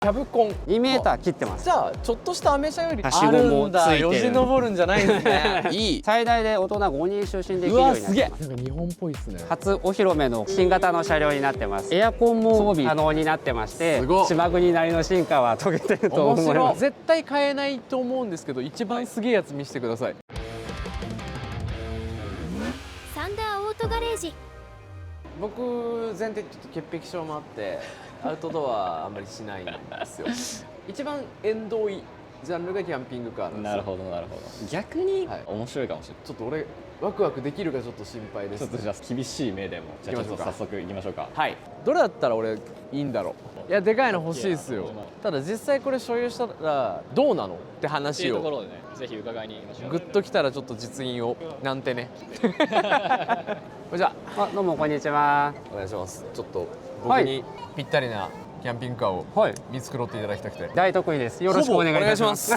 キャブコン2メーター切ってます。じゃあちょっとしたアメ車よりはしごもついてる。よじ登るんじゃないんですね。いい。最大で大人5人就寝できるうわようになっすげえ。てます。なんか日本っぽいですね。初お披露目の新型の車両になってます。エアコンも装備可能になってまして、すごい島国なりの進化は遂げてると面思います。白い。絶対買えないと思うんですけど、一番すげえやつ見せてください。サンダーオートガレージ。僕前提ちょっと潔癖症もあってアウトドアあんまりしないんですよ。一番縁遠いジャンルがキャンピングカーなんですよ。なるほどなるほど。逆にはい面白いかもしれない。ちょっと俺ワクワクできるかちょっと心配です、ちょっとじゃあ厳しい目でもじゃあちょっと早速行きましょうか。はい。どれだったら俺いいんだろう。いやでかいの欲しいですよ。ただ実際これ所有したらどうなのってっていう話をところでね、ぜひ伺いに行きましょう。グッときたらちょっと実印をなんてね。じゃあどうもこんにちは。お願いします。ちょっとはい僕にぴったりなキャンピングカーをはい。見繕っていただきたくて。大得意です。よろしくお願いいたします。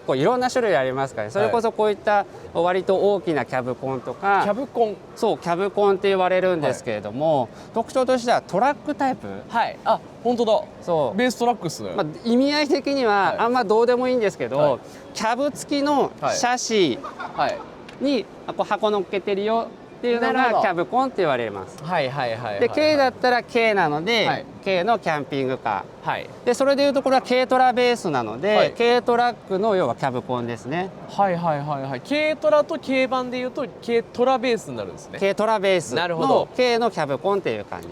こういろんな種類ありますからね。それこそこういった割と大きなキャブコンとか、キャブコン。そうキャブコンって言われるんですけれども、特徴としてはトラックタイプ。はい。あ、本当だ。そう。ベーストラックっすね。まあ、意味合い的にはあんまどうでもいいんですけど、はいキャブ付きのシャシはい。にこう箱乗っけてるよっていうのなるほどがキャブコンって言われます。はいはいはいはい。で K だったら K なので、はい K のキャンピングカはい。ーで、それでいうとこれは軽トラベースなので、はい軽トラックの要はキャブコンですね。はいはいはいはい。軽トラと軽バンでいうと軽トラベースになるんですね。軽トラベースなるほどの K のキャブコンっていう感じ。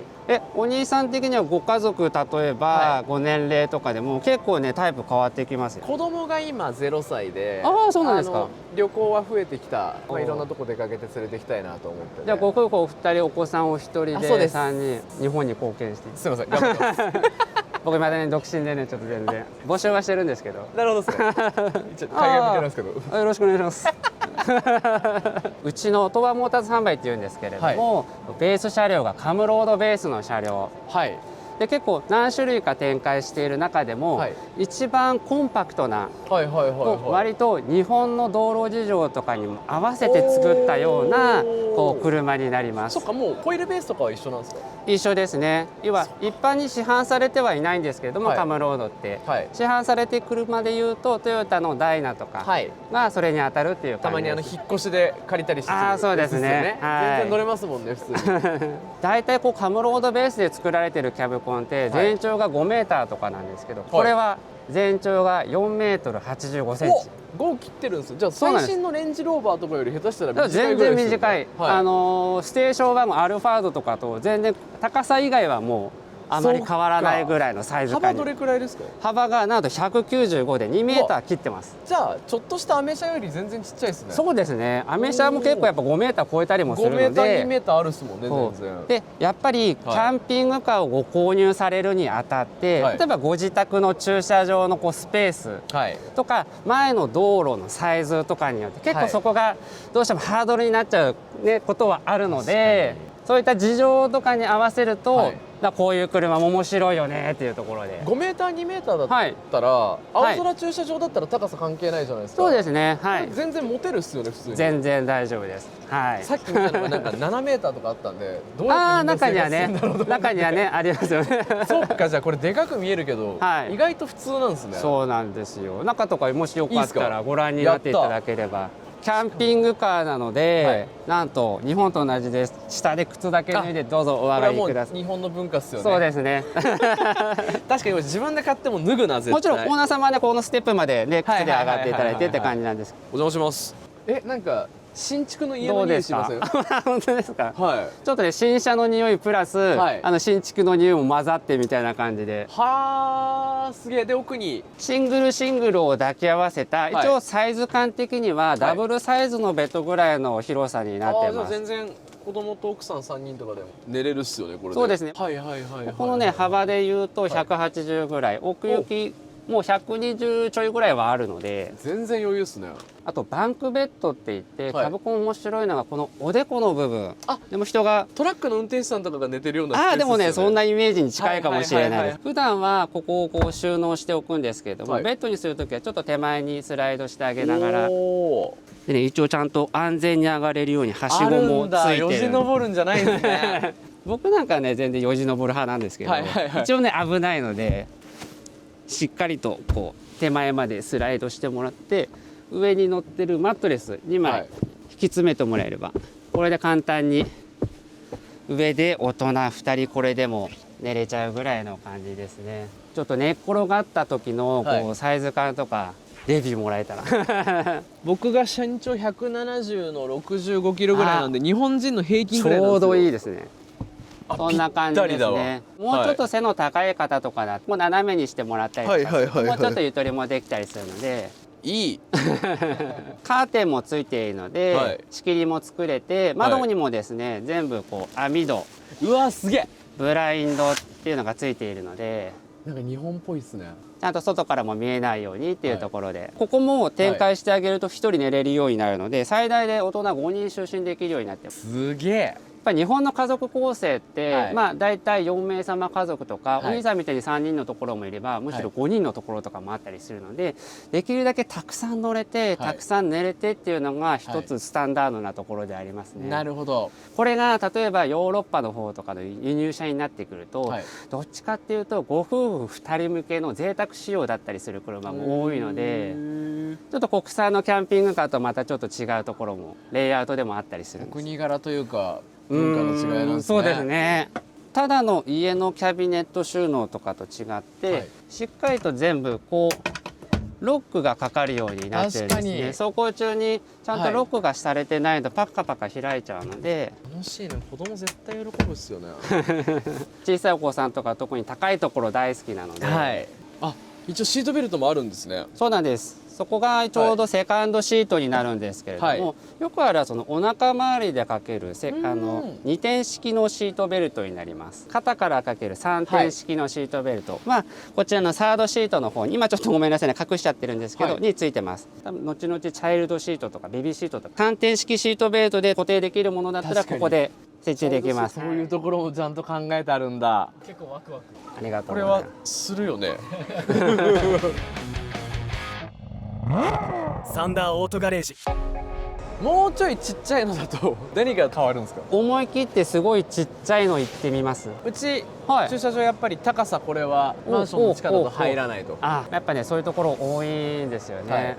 お兄さん的にはご家族、例えば、はいご年齢とかでも結構ねタイプ変わってきますよ。子供が今0歳で、ああそうなんですか。旅行は増えてきた。まあ、おーいろんなとこ出かけて連れてきたいなと思ってて。じゃあご夫婦お二人、お子さんお一人であそうです3人日本に貢献して。すみません。頑張ってます。僕まだね独身でねちょっと全然募集はしてるんですけど。なるほどですね。一応海外向けなんですけど。よろしくお願いします。うちの東和モーターズ販売っていうんですけれども、ベース車両がカムロードベースの車両はい。で、結構何種類か展開している中でも、はい一番コンパクトな、はいはいはいはい。割と日本の道路事情とかにも合わせて作ったようなこう車になりますそっ。か、もうホイールベースとかは一緒なんですか。一緒ですね。要は一般に市販されてはいないんですけれども、はいカムロードって、はい。市販されて車でいうとトヨタのダイナとかはい。がそれに当たるっていうたまに感じです。引っ越しで借りたりしてあーそうですねはい全然乗れますもんね普通に。大体こうカムロードベースで作られているキャブコンって全長が5メーターとかなんですけど、これは全長が4メートル85センチ。お、5切ってるんですよ。じゃあそうなんです最新のレンジローバーとかより下手したらだから短い全ぐらいですよね。然短い、はステーションワゴンアルファードとかと全然高さ以外はもうあまり変わらないぐらいのサイい。ズ感に。幅どれくらいですか。幅がなんと195で2メーター切ってます。じゃあちょっとしたアメ車より全然ちっちゃいですね。そうですね。アメ車も結構やっぱ5メーター超えたりもする5のメーター2で。メーターあるっすもんねそう全然。でやっぱりキャンピングカーをご購入されるにあたって、はい例えばご自宅の駐車場のこうスペースはい。とか前の道路のサイズとかによって結はい構そこがどうしてもハードルになっちゃう、ね、ことはあるので、そういった事情とかに合わせると、はいだからこういう車も面白いよねっていうところで。 5メーター2メーターだはいったら、青空駐車場だったら高さ関係ないじゃないですか。そうですね、はい、全然持てるっすよね普通に。全然大丈夫です。はい。さっき見たのがなんか7メーターとかあったんで、どうあやあってみんな生活中にはねしてんだろうと思って。中にはねありますよね。そっか、じゃあこれでかく見えるけど、はい意外と普通なんですね。そうなんですよ。中とかもしよかっいいっすかたらご覧になっていただければ。キャンピングカーなので、はいなんと日本と同じです。下で靴だけ脱いでどうぞお上これはもうがりください。日本の文化っすよね。そうですね。確かに自分で買っても脱ぐな絶対。もちろんオーナー様はねこのステップまでね靴で上がっていただいてって感じなんです。お邪魔します。なんか新築の家のどうですか匂いしません。。本当ですか。はい。ちょっとね新車の匂いプラス、はい新築の匂いも混ざってみたいな感じで。はあ、すげえ。で奥にシングルを抱き合わせた、い一応サイズ感的にはダブルサイズのベッドぐらいの広さになってじゃあます。全然子供と奥さん3人とかでも寝れるっすよねこれで。そうですねはいはいはいはい。このね幅でいうと180ぐらい、奥行きもう120ちょいぐらいはあるので、全然余裕っすね。あとバンクベッドって言って、はいキャブコン面白いのがこのおでこの部分。あでも人がトラックの運転手さんとかが寝てるようなスペースっすよね。でもねそんなイメージに近いかもしれないです。はいはいはいはい普段はここをこう収納しておくんですけれども、はいベッドにするときはちょっと手前にスライドしてあげながら、おーでね、一応ちゃんと安全に上がれるようにはしあごもつるんだ。いてる。よじ登るんじゃないんですね。僕なんかね全然よじ登る派なんですけど、はいはいはい一応ね危ないのでしっかりとこう手前までスライドしてもらって、上に乗ってるマットレス2枚引き詰めてもらえれば、これで簡単に上で大人2人これでも寝れちゃうぐらいの感じですね。ちょっと寝っ転がった時のこうサイズ感とかレビューもらえたら僕が身長170の65キロぐらいなんで、日本人の平均ぐらいなんですよ。ちょうどいいですね。そんな感じですぴったりね。もうちょっと背の高い方とかだともう斜めにしてもらったりとか、もうちょっとゆとりもできたりするので、いいカーテンもついているので、はい仕切りも作れて、窓にもですね、全部こう網戸、うわすげえ、ブラインドっていうのがついているので、なんか日本っぽいっすね。ちゃんと外からも見えないようにっていうところで、ここも展開してあげると1人寝れるようになるので、最大で大人5人就寝できるようになってます。すげえ。やっぱり日本の家族構成って、はいまあ大体4名様家族とか、はいお兄さんみたいに3人のところもいればむしろ5人のところとかもあったりするので、できるだけたくさん乗れて、たくさん寝れてっていうのが一つスタンダードなところでありますね。なるほど。これが例えばヨーロッパの方とかの輸入車になってくると、はいどっちかっていうとご夫婦2人向けの贅沢仕様だったりする車も多いので、ちょっと国産のキャンピングカーとまたちょっと違うところもレイアウトでもあったりするんです。国柄というか文化の違いなんですね。そうですね。ただの家のキャビネット収納とかと違って、はいしっかりと全部こうロックがかかるようになってるんです確かね。に走行中にちゃんとロックがされてないとパッカパカ開いちゃうので、楽しいね。子供絶対喜ぶっすよね。小さいお子さんとか特に高いところ大好きなので、はい。あ、一応シートベルトもあるんですね。そうなんです。そこがちょうどセカンドシートになるんですけれども、はいよくあるそのお腹周りでかけるん2点式のシートベルトになります。肩からかける3点式のシートベルト、こちらのサードシートの方に今ちょっとごめんなさいね隠しちゃってるんですけど、はいについてます。多分後々チャイルドシートとかベビーシートとか3点式シートベルトで固定できるものだったら確かにここで設置できます。そういうところもちゃんと考えてあるんだ。ありがとこれはうございます。するよね。サンダーオートガレージ。もうちょいちっちゃいのだと何が変わるんですか？思い切ってすごいちっちゃいの行ってみます。うち、はい駐車場やっぱり高さこれはマンションの地下だと入らないと。やっぱねそういうところ多いんですよね、はい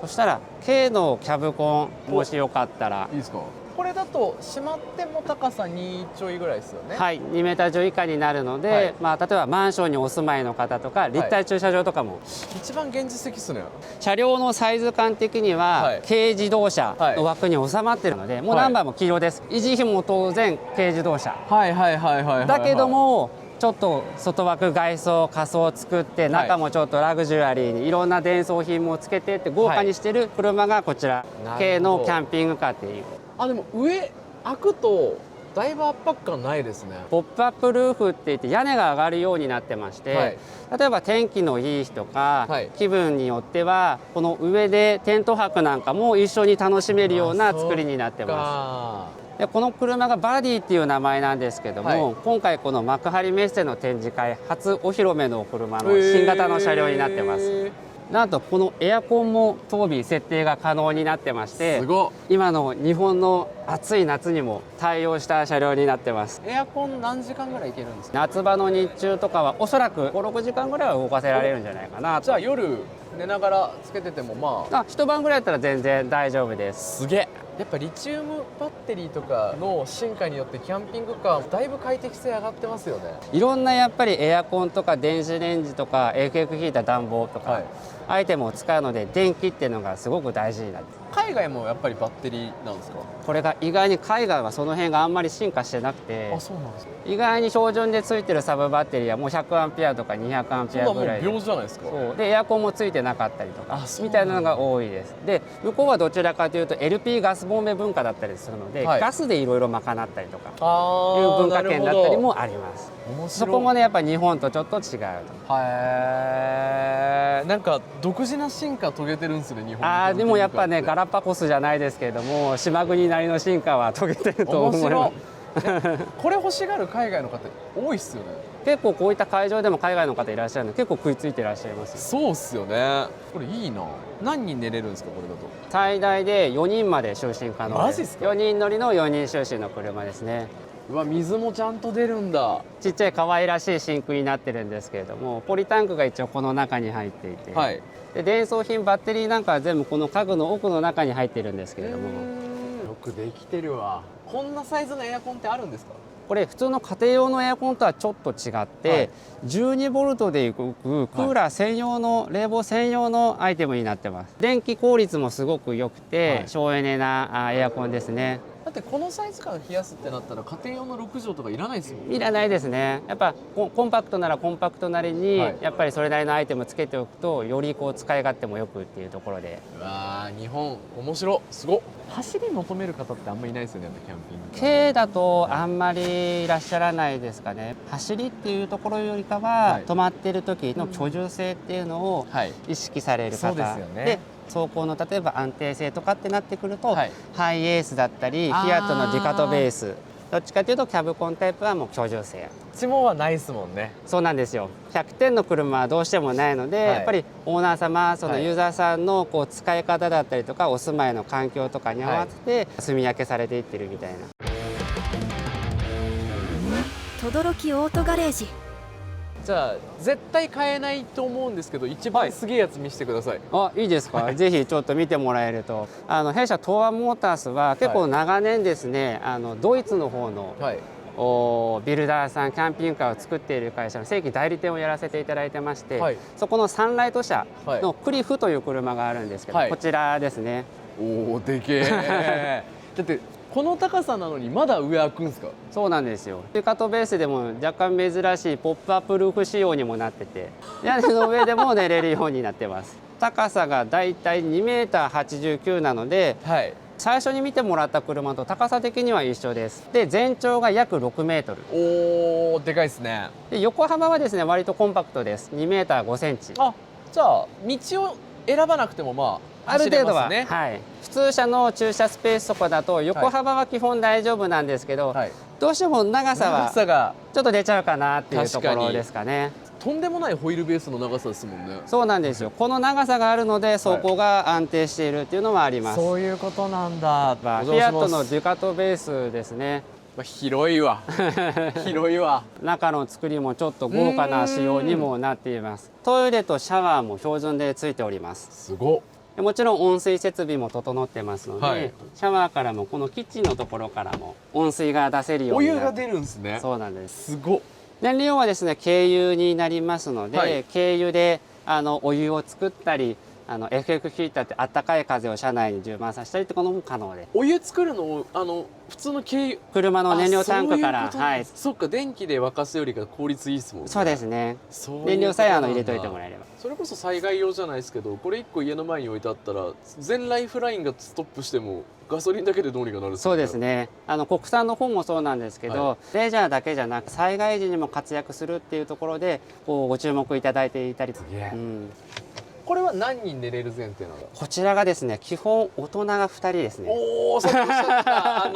そしたら K のキャブコンもしよかったらいいですか？これだと閉まっても高さ2ちょいぐらいですよね。はい2メーター以下になるので、はい例えばマンションにお住まいの方とか立体駐車場とかも、一番現実的っすね。車両のサイズ感的には、はい軽自動車の枠に収まってるので、もうナンバーも黄色です、維持費も当然軽自動車はいはいはいはいはい。だけどもちょっと外枠外装仮装を作って中もちょっとラグジュアリーにいろんな電装品もつけてって豪華にしてる車がこちら、なるほど軽のキャンピングカーっていうあ、でも上開くとだいぶ圧迫感ないですね。ポップアップルーフって言って屋根が上がるようになってまして、はい例えば天気のいい日とか、はい気分によってはこの上でテント泊なんかも一緒に楽しめるような作りになってます。でこの車がバディっていう名前なんですけども、はい今回この幕張メッセの展示会初お披露目の車の新型の車両になってます。なんとこのエアコンも装備設定が可能になってましてすごっ。今の日本の暑い夏にも対応した車両になってます。エアコン何時間ぐらいいけるんですか？夏場の日中とかはおそらく5、6時間ぐらいは動かせられるんじゃないかなと。じゃあ夜寝ながらつけててもまあ一晩ぐらいだったら全然大丈夫です。すげえ。やっぱリチウムバッテリーとかの進化によってキャンピングカーだいぶ快適性上がってますよね。いろんなやっぱりエアコンとか電子レンジとか FF ヒーター暖房とか、はいアイテムを使うので電気っていうのがすごく大事になって、海外もやっぱりバッテリーなんですか？これが意外に海外はその辺があんまり進化してなくて、あ、そうなんですか。意外に標準でついてるサブバッテリーはもう100アンペアとか200アンそんなもうペアぐらいで、秒じゃないですか。そうでエアコンもついてなかったりとかあそうなんだみたいなのが多いです。で向こうはどちらかというと LP ガスボンベ文化だったりするので、はいガスでいろいろ賄ったりとかあいう文化圏だったり面もあります。白い。そこもねやっぱ日本とちょっと違うと。はい。なんか独自な進化遂げてるんですね、日本。でもやっぱねガララパゴスじゃないですけれども島国なりの進化は遂げてると思います。これ欲しがる海外の方多いっすよね。結構こういった会場でも海外の方いらっしゃるので結構食いついていらっしゃいますよ。そうっすよね。これいいな。何人寝れるんですか、これだと？最大で4人まで就寝可能です。マジっすか4人乗りの4人就寝の車ですね。うわ、水もちゃんと出るんだ。ちっちゃい可愛らしいシンクになってるんですけれども、ポリタンクが一応この中に入っていて、はい。で電装品バッテリーなんかは全部この家具の奥の中に入ってるんですけれども、よくできてるわ。こんなサイズのエアコンってあるんですか？これ普通の家庭用のエアコンとはちょっと違って、はい12ボルトで動くクーラー専用の、冷房専用のアイテムになってます。電気効率もすごく良くて、はい省エネなエアコンですね。だってこのサイズ感冷やすってなったら家庭用の6畳とかいらないですもんね。いらないですね。やっぱコンパクトならコンパクトなりに、はいやっぱりそれなりのアイテムつけておくとよりこう使い勝手もよくっていうところで、うわー、日本面白すごっ。走り求める方ってあんまりいないですよね、やっぱキャンピングカー。軽だとあんまりいらっしゃらないですかね。走りっていうところよりかは、はい止まってる時の居住性っていうのをはい。意識される方そうですよねで、走行の例えば安定性とかってなってくると、はいハイエースだったりフあーィアットのデュカトベース、どっちかというとキャブコンタイプはもう居住性。地もはないですもんね。そうなんですよ。100点の車はどうしてもないので、はいやっぱりオーナー様、そのはいユーザーさんのこう使い方だったりとか、お住まいの環境とかに合わせて住み分けされていってるみたいな。轟オートガレージ。じゃあ絶対買えないと思うんですけど、一番すげえやつ見せてください。あ、いいですか。ぜひちょっと見てもらえると、弊社東亜モータースは結構長年ですね、ドイツの方のはい。ビルダーさん、キャンピングカーを作っている会社の正規代理店をやらせていただいてまして、はいそこのサンライト社のクリフという車があるんですけど、はいこちらですね。おお、でけえ。だってこの高さなのにまだ上開くんですか？そうなんですよ。デュカトベースでも若干珍しいポップアップルーフ仕様にもなってて、屋根の上でも寝れるようになってます。高さがだいたい2m89なので、はい。最初に見てもらった車と高さ的には一緒です。で、全長が約6m。おお、でかいですね。で、横幅はですね、割とコンパクトです。2m5cm。あ、じゃあ道を選ばなくてもまあある程度は、走れますね。はい、普通車の駐車スペースとかだと横幅は基本大丈夫なんですけど、はい。どうしても長さ長はさがちょっと出ちゃうかなっていうとこ確かにろですかね。とんでもないホイールベースの長さですもんね。そうなんですよ。この長さがあるので走行が安定しているっていうのはあります。そういうことなんだ。まあフィアットのデュカトベースですね。まあ広いわ。広いわ。中の作りもちょっと豪華な仕様にもなっています。トイレとシャワーも標準でついております。すごっ。でもちろん温水設備も整ってますので、はいシャワーからもこのキッチンのところからも温水が出せるようおになって、湯が出るんですね。そうなんです。すごっ。燃料はですね軽油になりますので、はい軽油でお湯を作ったりFF ヒーターってあったかい風を車内に充満させたりってことも可能で、お湯作るのを普通の軽油車の燃料タンクから、あそういうことなんですそっか、電気で沸かすよりか効率いいですもんね。そうですね。そういうこと燃料さえなんだ入れといてもらえれば。それこそ災害用じゃないですけど、これ1個家の前に置いてあったら全ライフラインがストップしてもガソリンだけでどうにかなる。そうですね。国産の方もそうなんですけど、はレジャーだけじゃなく災害時にも活躍するっていうところでこうご注目いただいていたり、すげえうん、これは何人寝れる前提なの？こちらがですね基本大人が2人ですね。おお、さっきおっしゃってた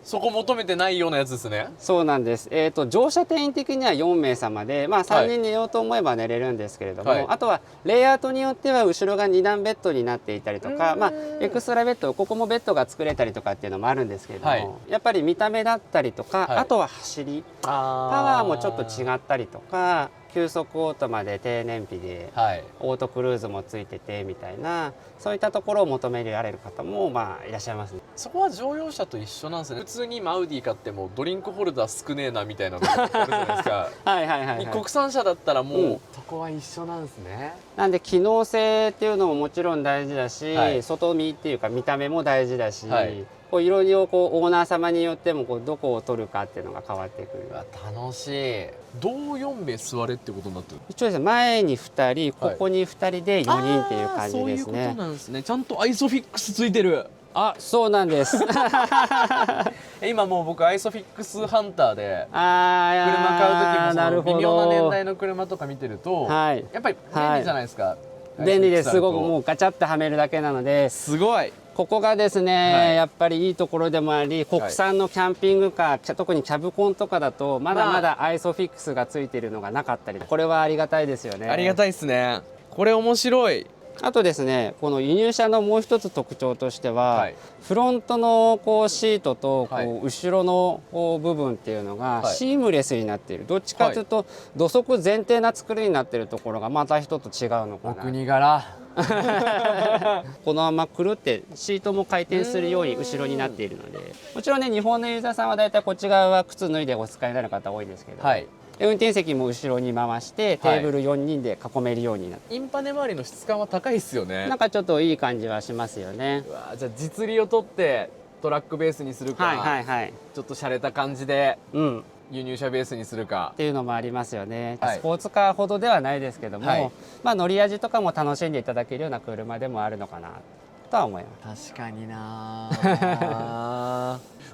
そこ求めてないようなやつですね。そうなんです。乗車定員的には4名様で、まあ3人寝ようと思えば寝れるんですけれども、はいあとはレイアウトによっては後ろが2段ベッドになっていたりとか、まあエクストラベッド、ここもベッドが作れたりとかっていうのもあるんですけれども、はいやっぱり見た目だったりとか、はいあとは走り、パパワーもちょっと違ったりとか、急速オートまで低燃費ではい。オートクルーズもついててみたいな、そういったところを求められる方もまあいらっしゃいますね。そこは乗用車と一緒なんですね。普通にアウディ買ってもドリンクホルダー少ねえなみたいなのがあるじゃないですか。はいはいはい、はい。国産車だったらもう、うんそこは一緒なんですね。なんで機能性っていうのももちろん大事だし、はい外見っていうか見た目も大事だし、はいこういろいろこうオーナー様によってもこうどこを取るかっていうのが変わってくる。うわ、楽しい。同4名座れってことになってる。一応ですね前に2人ここに2人で4人っていう感じですそういうことね。なんですね。ちゃんとアイソフィックスついてる。あ、そうなんです。今もう僕アイソフィックスハンターであ車買う時もそなるほどの微妙な年代の車とか見てると、はいやっぱり便利じゃないですか。便利です。すごくもううガチャってはめるだけなので、すごい。ここがですね、はいやっぱりいいところでもあり、国産のキャンピングカー、特にキャブコンとかだとまだまだアイソフィックスがついているのがなかったり、これはありがたいですよね。ありがたいですね。これ面白い。あとですね、この輸入車のもう一つ特徴としては、はいフロントのこうシートとこはいう後ろのこう部分っていうのがはいシームレスになっている、どっちかというと土足前提な作りになっているところがまた一つ違うのかおな。国柄。このままくるってシートも回転するように後ろになっているので、もちろんね日本のユーザーさんはだいたいこっち側は靴脱いでお使いになる方多いんですけど、はい。で運転席も後ろに回してテーブル4人で囲めるようになって、インパネ周りの質感は高いですよね。なんかちょっといい感じはしますよね。うわじゃあ実利を取ってトラックベースにするか、はいはいはい、ちょっと洒落た感じでうん、輸入車ベースにするかっ。ていうのもありますよね、はいスポーツカーほどではないですけども、はいまあ乗り味とかも楽しんでいただけるような車でもあるのかなとは思いま確かにな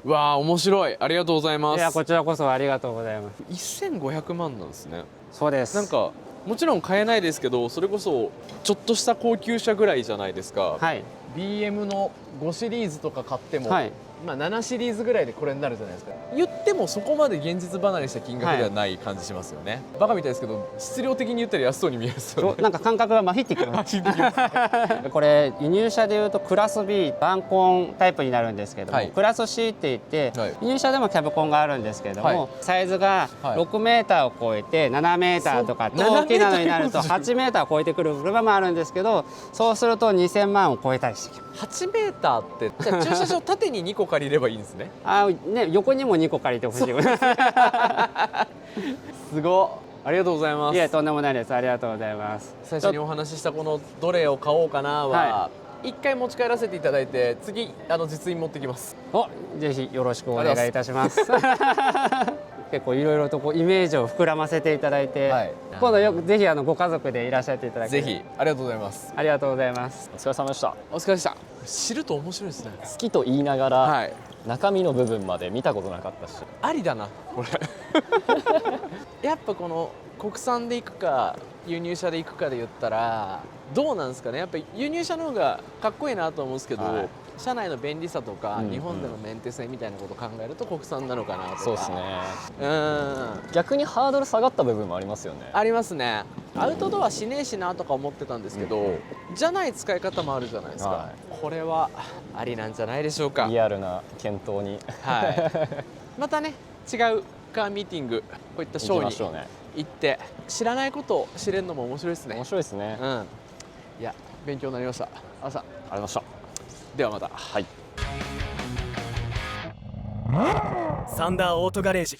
うわ面白い、ありがとうございますす。いやこちらこそありがとうございます。1500万なんですね。そうです。なんかもちろん買えないですけど、それこそちょっとした高級車ぐらいじゃないですか、はい BM の5シリーズとか買っても、はいまあ、7シリーズぐらいでこれになるじゃないですか。言ってもそこまで現実離れした金額ではない感じしますよね、バカみたいですけど質量的に言ったら安そうに見えますよね。なんか感覚がまひってきますこれ輸入車でいうとクラス B バンコンタイプになるんですけども、はいクラス C って言って、はい輸入車でもキャブコンがあるんですけども、はいサイズがはい6メーターを超えて7メーターとかそう大きなのになると7メーター8メーターを超えてくる車もあるんですけど、そうすると2000万を超えたりしてきます。8メーターってじゃあ駐車場縦に2個借りればいいんですね。ね、横にも2個借りてほしい。すごっ、ありがとうございます。いやとんでもないです。ありがとうございます。最初にお話ししたこのどれを買おうかなは、は一回持ち帰らせていただいて、次実印持ってきます。お、ぜひよろしくお願いいたします。結構いろいろとこうイメージを膨らませていただいて、はい今度よくぜひご家族でいらっしゃっていただきぜひありがとうございます。ありがとうございます。お疲れ様でした。お疲れでした。知ると面白いですね。好きと言いながら、はい。中身の部分まで見たことなかったし、ありだなこれ。やっぱこの国産で行くか輸入車で行くかで言ったらどうなんですかね。やっぱり輸入車の方がかっこいいなと思うんですけど、はい車内の便利さとか、うんうん日本でのメンテ性みたいなことを考えると国産なのかなとか。そうですね。うん逆にハードル下がった部分もありますよね。ありますね。アウトドアしねえしなとか思ってたんですけど、うんじゃない使い方もあるじゃないですか、はこれはありなんじゃないでしょうか。リアルな検討にはい、またね違うカーミーティングこういったショーに行きましょうね。行って知らないことを知れるのも面白いですね。面白いですね。ありがとううん、いや勉強になりました。朝ございました。ではまた。はい。サンダーオートガレージ。